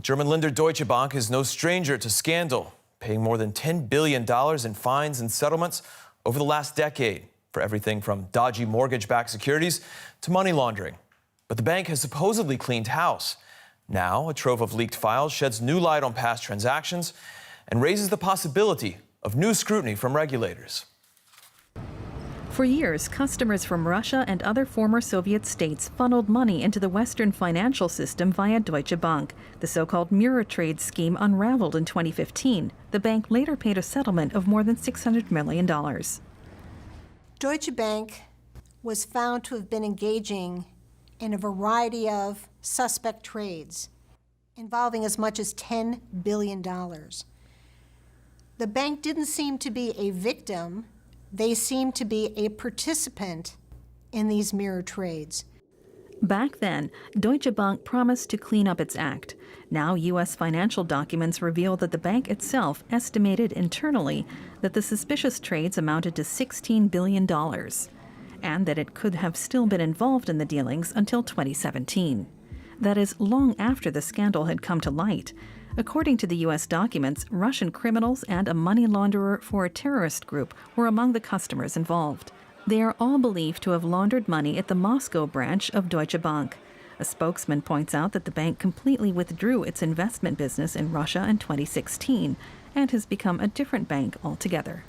German lender Deutsche Bank is no stranger to scandal, paying more than $10 billion in fines and settlements over the last decade for everything from dodgy mortgage-backed securities to money laundering. But the bank has supposedly cleaned house. Now, a trove of leaked files sheds new light on past transactions and raises the possibility of new scrutiny from regulators. For years, customers from Russia and other former Soviet states funneled money into the Western financial system via Deutsche Bank. The so-called mirror trade scheme unraveled in 2015. The bank later paid a settlement of more than $600 million. Deutsche Bank was found to have been engaging in a variety of suspect trades involving as much as $10 billion. The bank didn't seem to be a victim. They seemed to be a participant in these mirror trades. Back then, Deutsche Bank promised to clean up its act. Now, U.S. financial documents reveal that the bank itself estimated internally that the suspicious trades amounted to $16 billion, and that it could have still been involved in the dealings until 2017. That is, long after the scandal had come to light. According to the U.S. documents, Russian criminals and a money launderer for a terrorist group were among the customers involved. They are all believed to have laundered money at the Moscow branch of Deutsche Bank. A spokesman points out that the bank completely withdrew its investment business in Russia in 2016 and has become a different bank altogether.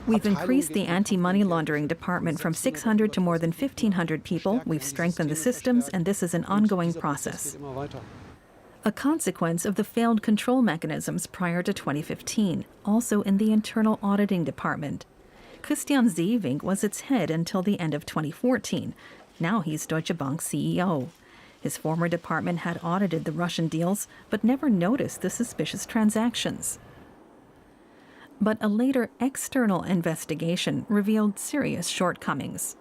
We've increased the anti-money laundering department from 600 to more than 1,500 people. We've strengthened the systems, and this is an ongoing process. A consequence of the failed control mechanisms prior to 2015, also in the internal auditing department. Christian Sewing was its head until the end of 2014. Now he's Deutsche Bank's CEO. His former department had audited the Russian deals, but never noticed the suspicious transactions. But a later external investigation revealed serious shortcomings.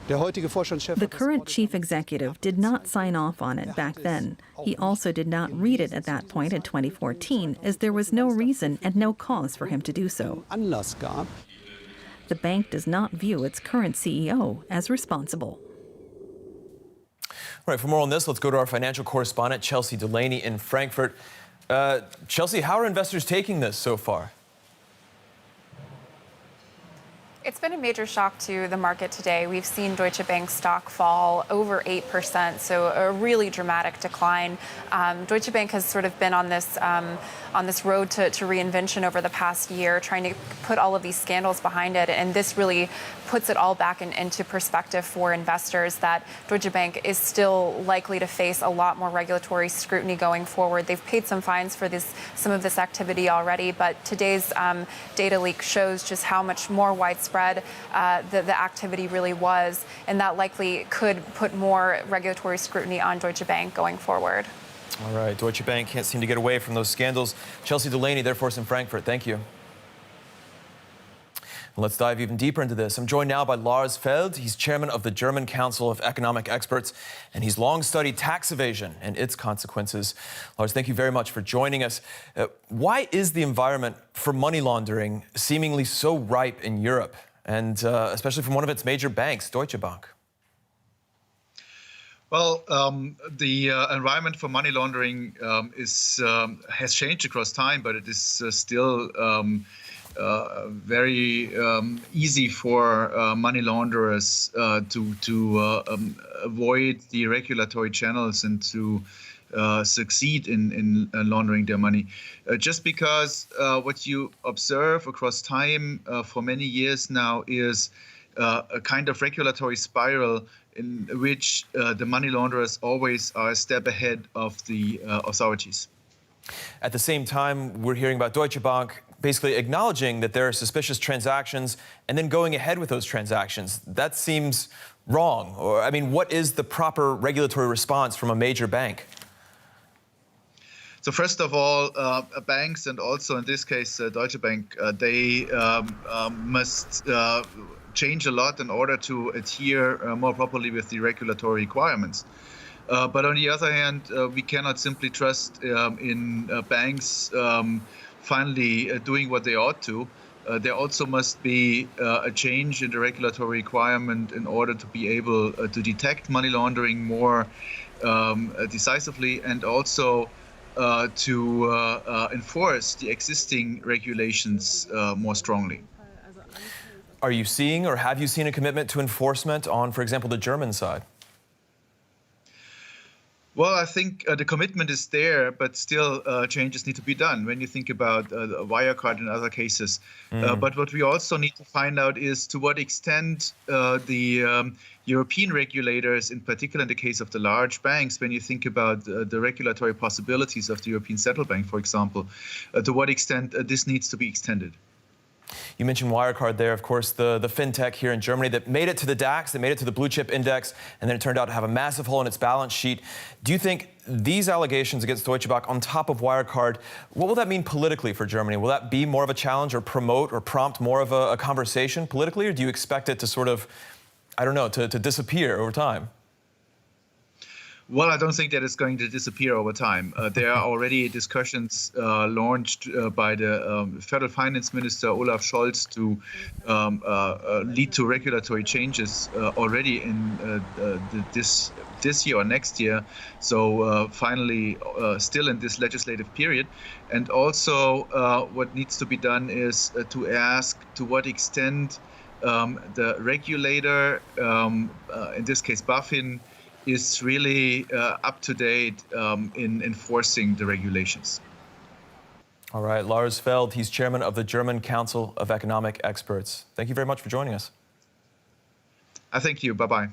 The current chief executive did not sign off on it back then. He also did not read it at that point in 2014, as there was no reason and no cause for him to do so. The bank does not view its current CEO as responsible. All right, for more on this, let's go to our financial correspondent, Chelsea Delaney in Frankfurt. Chelsea, how are investors taking this so far? It's been a major shock to the market today. We've seen Deutsche Bank stock fall over 8%, so a really dramatic decline. Deutsche Bank has sort of been on this road to reinvention over the past year, trying to put all of these scandals behind it, and this really puts it all back into perspective for investors that Deutsche Bank is still likely to face a lot more regulatory scrutiny going forward. They've paid some fines for some of this activity already, but today's data leak shows just how much more widespread the activity really was, and that likely could put more regulatory scrutiny on Deutsche Bank going forward. All right, Deutsche Bank can't seem to get away from those scandals. Chelsea Delaney there for us in Frankfurt. Thank you. Let's dive even deeper into this. I'm joined now by Lars Feld. He's chairman of the German Council of Economic Experts, and he's long studied tax evasion and its consequences. Lars, thank you very much for joining us. Why is the environment for money laundering seemingly so ripe in Europe, and especially from one of its major banks, Deutsche Bank? Well, the environment for money laundering has changed across time, but it is still very easy for money launderers to avoid the regulatory channels and to succeed in laundering their money. Just because what you observe across time for many years now is a kind of regulatory spiral in which the money launderers always are a step ahead of the authorities. At the same time, we're hearing about Deutsche Bank basically acknowledging that there are suspicious transactions and then going ahead with those transactions. That seems wrong. Or, I mean, what is the proper regulatory response from a major bank? So first of all, banks, and also in this case Deutsche Bank, they must change a lot in order to adhere more properly with the regulatory requirements. But on the other hand, we cannot simply trust in banks finally doing what they ought to. There also must be a change in the regulatory requirement in order to be able to detect money laundering more decisively, and also to enforce the existing regulations more strongly. Are you seeing or have you seen a commitment to enforcement on, for example, the German side? Well, I think the commitment is there, but still changes need to be done when you think about Wirecard and other cases. But what we also need to find out is to what extent the European regulators, in particular in the case of the large banks, when you think about the regulatory possibilities of the European Central Bank, for example, to what extent this needs to be extended. You mentioned Wirecard there, of course, the fintech here in Germany that made it to the DAX, that made it to the blue chip index, and then it turned out to have a massive hole in its balance sheet. Do you think these allegations against Deutsche Bank on top of Wirecard, what will that mean politically for Germany? Will that be more of a challenge or promote or prompt more of a conversation politically, or do you expect it to sort of, I don't know, to disappear over time? Well, I don't think that it's going to disappear over time. There are already discussions launched by the Federal Finance Minister Olaf Scholz to lead to regulatory changes already in this year or next year. So finally, still in this legislative period. And also what needs to be done is to ask to what extent the regulator, in this case BaFin, is really up to date in enforcing the regulations. All right, Lars Feld, he's chairman of the German Council of Economic Experts. Thank you very much for joining us. I thank you. Bye-bye.